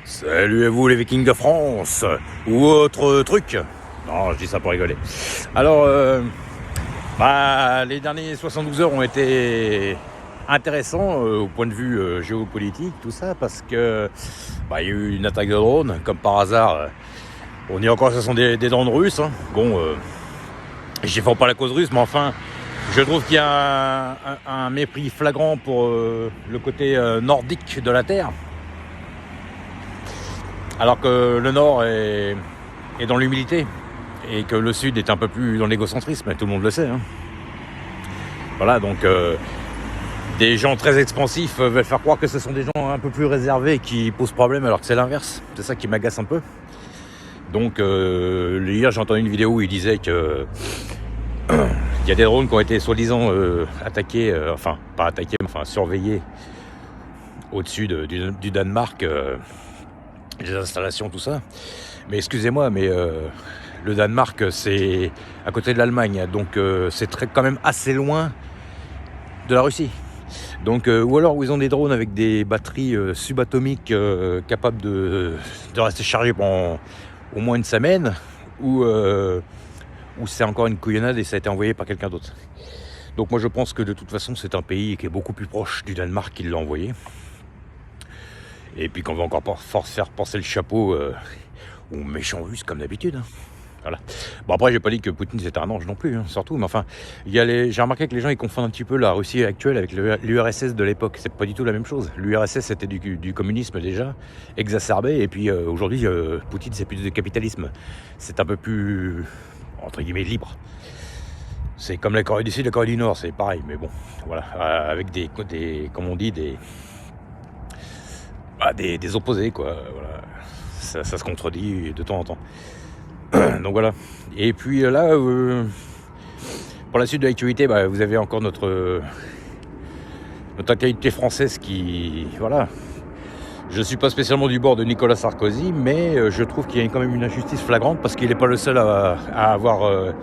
Salut à vous les Vikings de France ou autre truc. Non, je dis ça pour rigoler. Alors, les derniers 72 heures ont été intéressants au point de vue géopolitique, tout ça, parce que il y a eu une attaque de drone, comme par hasard. On dit encore que ce sont des drones russes. Hein. Bon, je défends pas la cause russe, mais enfin, je trouve qu'il y a un mépris flagrant pour le côté nordique de la Terre. Alors que le Nord est dans l'humilité et que le Sud est un peu plus dans l'égocentrisme, tout le monde le sait. Hein. Voilà, donc des gens très expansifs veulent faire croire que ce sont des gens un peu plus réservés qui posent problème alors que c'est l'inverse. C'est ça qui m'agace un peu. Donc hier j'ai entendu une vidéo où il disait que il y a des drones qui ont été soi-disant attaqués, pas attaqués, mais surveillés au-dessus du Danemark. Les installations, tout ça. Mais excusez-moi, mais le Danemark, c'est à côté de l'Allemagne, donc c'est quand même assez loin de la Russie. Donc, ou alors où ils ont des drones avec des batteries subatomiques capables de rester chargées pendant au moins une semaine, ou c'est encore une couillonnade et ça a été envoyé par quelqu'un d'autre. Donc moi je pense que de toute façon c'est un pays qui est beaucoup plus proche du Danemark qui l'a envoyé. Et puis qu'on va encore faire penser le chapeau aux méchants russes comme d'habitude. Hein. Voilà. Bon après j'ai pas dit que Poutine c'était un ange non plus, hein, surtout. Mais enfin, j'ai remarqué que les gens ils confondent un petit peu la Russie actuelle avec l'URSS de l'époque. C'est pas du tout la même chose. L'URSS c'était du communisme déjà, exacerbé. Et puis aujourd'hui Poutine c'est plus du capitalisme. C'est un peu plus, entre guillemets, libre. C'est comme la Corée du Sud et la Corée du Nord, c'est pareil. Mais bon, voilà. Avec des comme on dit, des opposés, quoi. Voilà. Ça se contredit de temps en temps. Donc voilà. Et puis là, pour la suite de l'actualité, vous avez encore notre actualité française qui... Voilà. Je ne suis pas spécialement du bord de Nicolas Sarkozy, mais je trouve qu'il y a quand même une injustice flagrante parce qu'il n'est pas le seul à avoir...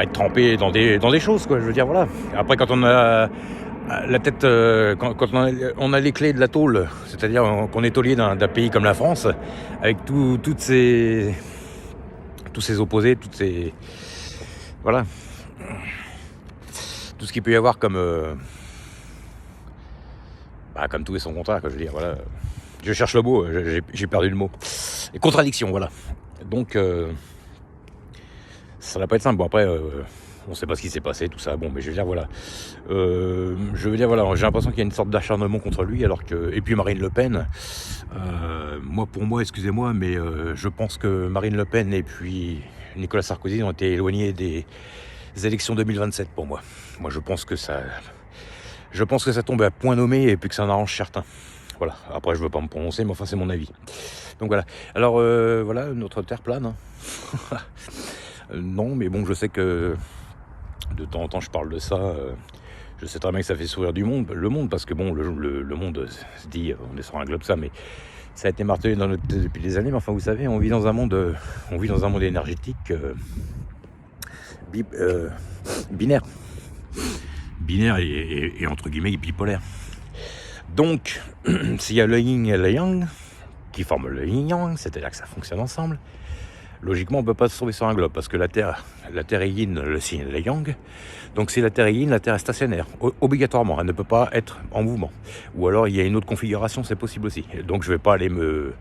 être trempé dans des choses, quoi. Je veux dire, voilà. Après, quand on a... la tête, quand on a les clés de la tôle, c'est-à-dire qu'on est taulier d'un pays comme la France, avec tous ces opposés, voilà, tout ce qu'il peut y avoir comme tout et son contraire, quoi, je veux dire, voilà. Je cherche le mot, j'ai perdu le mot. Et contradiction, voilà. Donc, ça va pas être simple. Bon, après... on ne sait pas ce qui s'est passé, tout ça. Bon, mais je veux dire, voilà. J'ai l'impression qu'il y a une sorte d'acharnement contre lui, alors que... Et puis Marine Le Pen, pour moi, excusez-moi, mais je pense que Marine Le Pen et puis Nicolas Sarkozy ont été éloignés des élections 2027 pour moi. Moi, je pense que ça tombe à point nommé et puis que ça en arrange certains. Voilà. Après, je veux pas me prononcer, mais enfin, c'est mon avis. Donc voilà. Alors, voilà, notre terre plane. Hein. Non, mais bon, je sais que de temps en temps je parle de ça, je sais très bien que ça fait sourire le monde, parce que bon, le monde se dit, on est sur un globe ça, mais ça a été martelé dans notre tête depuis des années, mais enfin vous savez, on vit dans un monde énergétique binaire et entre guillemets bipolaire. Donc, s'il y a le yin et le yang qui forment le yin-yang, c'est-à-dire que ça fonctionne ensemble, logiquement, on ne peut pas se trouver sur un globe parce que la Terre est yin, le signe est yang. Donc si la Terre est yin, la Terre est stationnaire, obligatoirement. Elle ne peut pas être en mouvement. Ou alors il y a une autre configuration, c'est possible aussi. Donc je ne vais pas aller me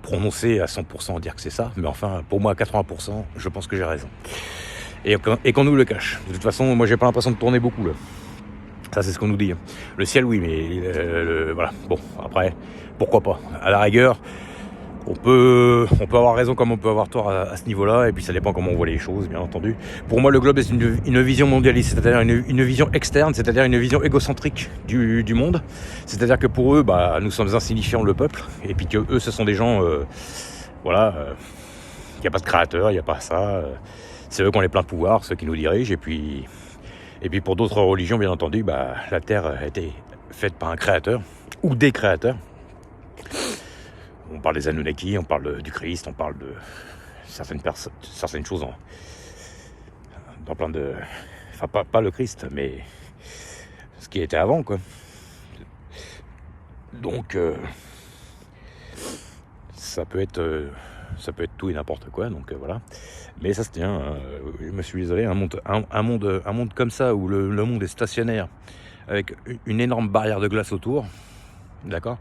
prononcer à 100% dire que c'est ça, mais enfin, pour moi à 80%, je pense que j'ai raison. Et qu'on nous le cache. De toute façon, moi j'ai pas l'impression de tourner beaucoup là. Ça c'est ce qu'on nous dit. Le ciel oui, mais voilà. Bon, après, pourquoi pas. À la rigueur, on peut avoir raison comme on peut avoir tort à ce niveau-là, et puis ça dépend comment on voit les choses, bien entendu. Pour moi, le globe est une vision mondialiste, c'est-à-dire une vision externe, c'est-à-dire une vision égocentrique du monde. C'est-à-dire que pour eux, nous sommes insignifiants, le peuple, et puis que eux, ce sont des gens, il n'y a pas de créateur, il n'y a pas ça. C'est eux qui ont les pleins de pouvoir, ceux qui nous dirigent, et puis pour d'autres religions, bien entendu, la Terre a été faite par un créateur, ou des créateurs. On parle des Anunnaki, on parle du Christ, on parle de certaines choses dans plein de... Enfin, pas le Christ, mais ce qui était avant, quoi. Donc, ça peut être tout et n'importe quoi, donc voilà. Mais ça se tient, je me suis isolé, un monde comme ça, où le monde est stationnaire, avec une énorme barrière de glace autour, d'accord.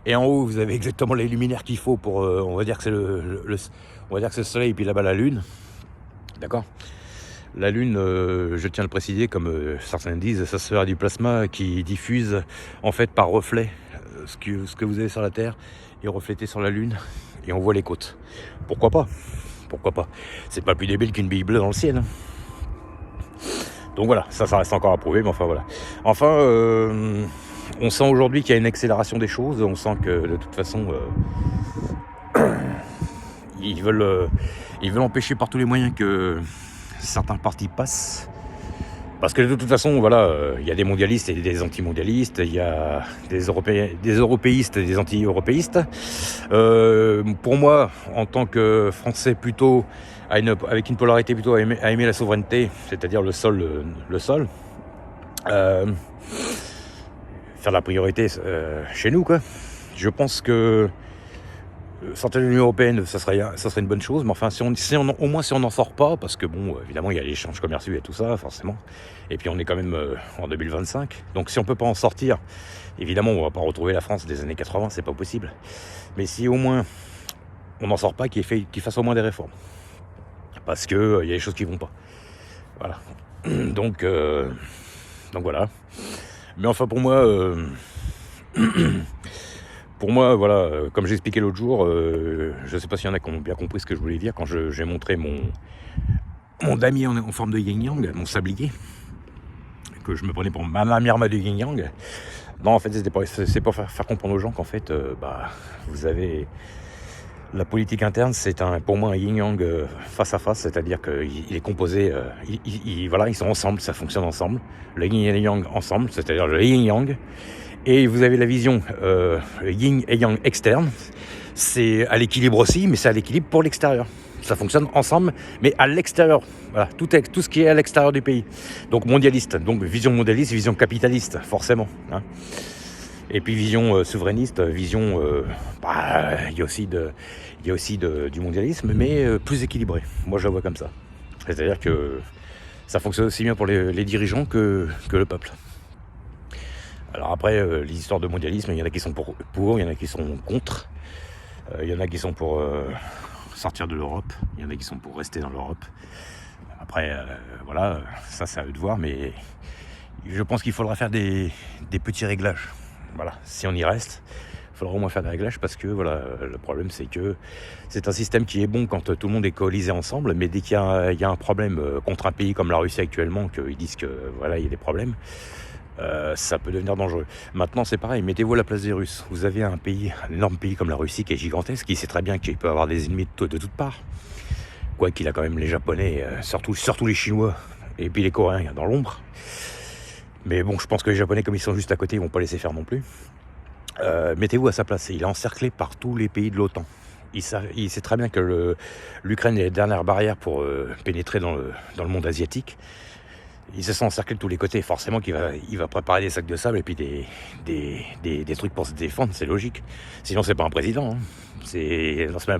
Et en haut, vous avez exactement les luminaires qu'il faut pour, on va dire que c'est on va dire que c'est le soleil, et puis là-bas la lune, d'accord. La lune, je tiens à le préciser, comme certains disent, ça sert du plasma qui diffuse en fait par reflet ce que vous avez sur la Terre est reflété sur la lune, et on voit les côtes. Pourquoi pas? C'est pas plus débile qu'une bille bleue dans le ciel, hein. Donc voilà, ça reste encore à prouver, mais enfin voilà. Enfin, on sent aujourd'hui qu'il y a une accélération des choses. On sent que de toute façon, ils veulent empêcher par tous les moyens que certains partis passent. Parce que de toute façon, voilà, il y a des mondialistes et des anti-mondialistes, il y a des européistes et des anti-européistes. Pour moi, en tant que Français, plutôt avec une polarité plutôt à aimer la souveraineté, c'est-à-dire le sol, faire la priorité chez nous, quoi. Je pense que sortir de l'Union Européenne, ça serait une bonne chose, mais enfin, au moins si on n'en sort pas, parce que bon, évidemment, il y a les échanges commerciaux et tout ça, forcément, et puis on est quand même en 2025, donc si on peut pas en sortir, évidemment, on va pas retrouver la France des années 80, c'est pas possible, mais si au moins on n'en sort pas, qu'il fasse au moins des réformes, parce que il y a des choses qui vont pas, voilà, donc voilà, mais enfin pour moi, voilà, comme j'ai expliqué l'autre jour, je ne sais pas s'il y en a qui ont bien compris ce que je voulais dire quand j'ai montré mon damier en forme de yin-yang, mon sablier, que je me prenais pour ma mirma du yin-yang. Non, en fait, c'est pour faire comprendre aux gens qu'en fait, vous avez la politique interne, c'est pour moi un yin-yang face à face, c'est-à-dire qu'il est composé, voilà, ils sont ensemble, ça fonctionne ensemble, le yin et le yang ensemble, c'est-à-dire le yin-yang. Et vous avez la vision yin et yang externe, c'est à l'équilibre aussi, mais c'est à l'équilibre pour l'extérieur. Ça fonctionne ensemble, mais à l'extérieur. Voilà, tout ce qui est à l'extérieur du pays. Donc mondialiste, donc vision mondialiste, vision capitaliste, forcément, hein. Et puis vision souverainiste, vision, il y a aussi du mondialisme, mais plus équilibré. Moi, je la vois comme ça. C'est-à-dire que ça fonctionne aussi bien pour les dirigeants que le peuple. Alors après, les histoires de mondialisme, il y en a qui sont pour, il y en a qui sont contre, il y en a qui sont pour sortir de l'Europe, il y en a qui sont pour rester dans l'Europe. Après, voilà, ça c'est à eux de voir, mais je pense qu'il faudra faire des petits réglages. Voilà, si on y reste, il faudra au moins faire des réglages, parce que voilà, le problème c'est que c'est un système qui est bon quand tout le monde est coalisé ensemble, mais dès qu'il y a un problème contre un pays comme la Russie actuellement, qu'ils disent que voilà, il y a des problèmes, ça peut devenir dangereux. Maintenant, c'est pareil, mettez-vous à la place des Russes. Vous avez un énorme pays comme la Russie qui est gigantesque, qui sait très bien qu'il peut avoir des ennemis de toutes parts. Quoi qu'il a quand même les Japonais, surtout les Chinois, et puis les Coréens dans l'ombre. Mais bon, je pense que les Japonais, comme ils sont juste à côté, ils vont pas laisser faire non plus. Mettez-vous à sa place. Il est encerclé par tous les pays de l'OTAN. Il sait très bien que l'Ukraine est la dernière barrière pour pénétrer dans le monde asiatique. Il se sent encerclé de tous les côtés. Forcément qu'il va préparer des sacs de sable et puis des trucs pour se défendre, c'est logique. Sinon, c'est pas un président, hein.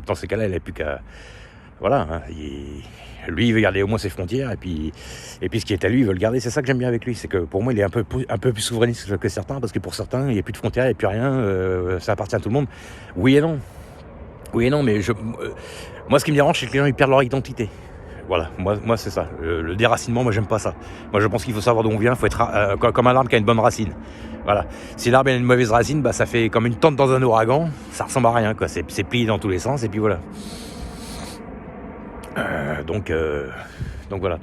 Dans ces cas-là, il n'a plus qu'à... Voilà, hein. Lui, il veut garder au moins ses frontières, et puis ce qui est à lui, il veut le garder. C'est ça que j'aime bien avec lui, c'est que pour moi, il est un peu plus souverainiste que certains, parce que pour certains, il n'y a plus de frontières, il n'y a plus rien, ça appartient à tout le monde. Oui et non, mais moi, ce qui me dérange, c'est que les gens, ils perdent leur identité. Voilà, moi c'est ça. Le déracinement, moi j'aime pas ça. Moi je pense qu'il faut savoir d'où on vient, il faut être comme un arbre qui a une bonne racine. Voilà. Si l'arbre a une mauvaise racine, ça fait comme une tente dans un ouragan, ça ressemble à rien, quoi. C'est plié dans tous les sens, et puis voilà. Donc voilà.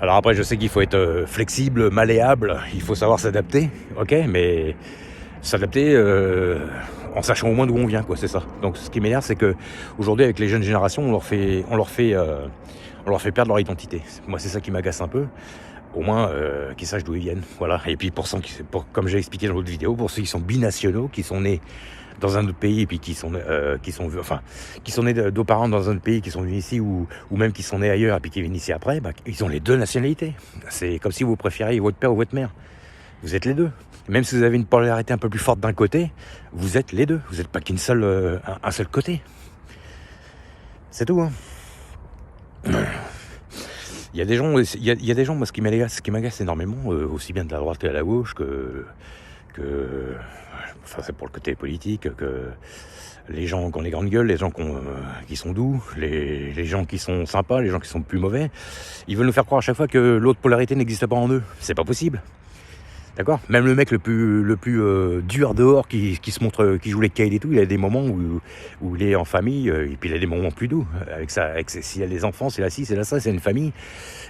Alors après, je sais qu'il faut être flexible, malléable, il faut savoir s'adapter, ok, mais s'adapter en sachant au moins d'où on vient, quoi, c'est ça. Donc ce qui m'énerve, c'est que aujourd'hui, avec les jeunes générations, on leur fait perdre leur identité. Moi, c'est ça qui m'agace un peu. Au moins qu'ils sachent d'où ils viennent, voilà. Et puis comme j'ai expliqué dans l'autre vidéo, pour ceux qui sont binationaux, qui sont nés dans un autre pays, et puis qui sont nés de parents dans un autre pays, qui sont venus ici, ou même qui sont nés ailleurs et puis qui viennent ici après, ils ont les deux nationalités. C'est comme si vous préfériez votre père ou votre mère. Vous êtes les deux. Même si vous avez une polarité un peu plus forte d'un côté, vous êtes les deux. Vous n'êtes pas qu'un seul côté. C'est tout. Hein. Il y a des gens, moi, ce qui m'agace énormément, aussi bien de la droite qu'à la gauche, enfin, c'est pour le côté politique, que les gens qui ont les grandes gueules, les gens qui sont doux, les gens qui sont sympas, les gens qui sont plus mauvais, ils veulent nous faire croire à chaque fois que l'autre polarité n'existe pas en eux. C'est pas possible. D'accord ? Même le mec le plus dur dehors qui se montre, qui joue les caïds et tout, il a des moments où il est en famille, et puis il a des moments plus doux. S'il a des enfants, c'est là ci, c'est là ça, c'est une famille.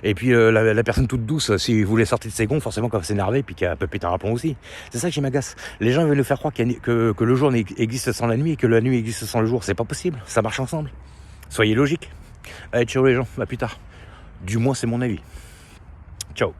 Et puis la personne toute douce, si vous voulez sortir de ses gonds, forcément qu'elle va s'énerver, puis qu'elle peut péter un plomb aussi. C'est ça qui m'agace. Les gens veulent nous faire croire que le jour existe sans la nuit et que la nuit existe sans le jour. C'est pas possible, ça marche ensemble. Soyez logiques. Allez, ciao les gens, à plus tard. Du moins c'est mon avis. Ciao.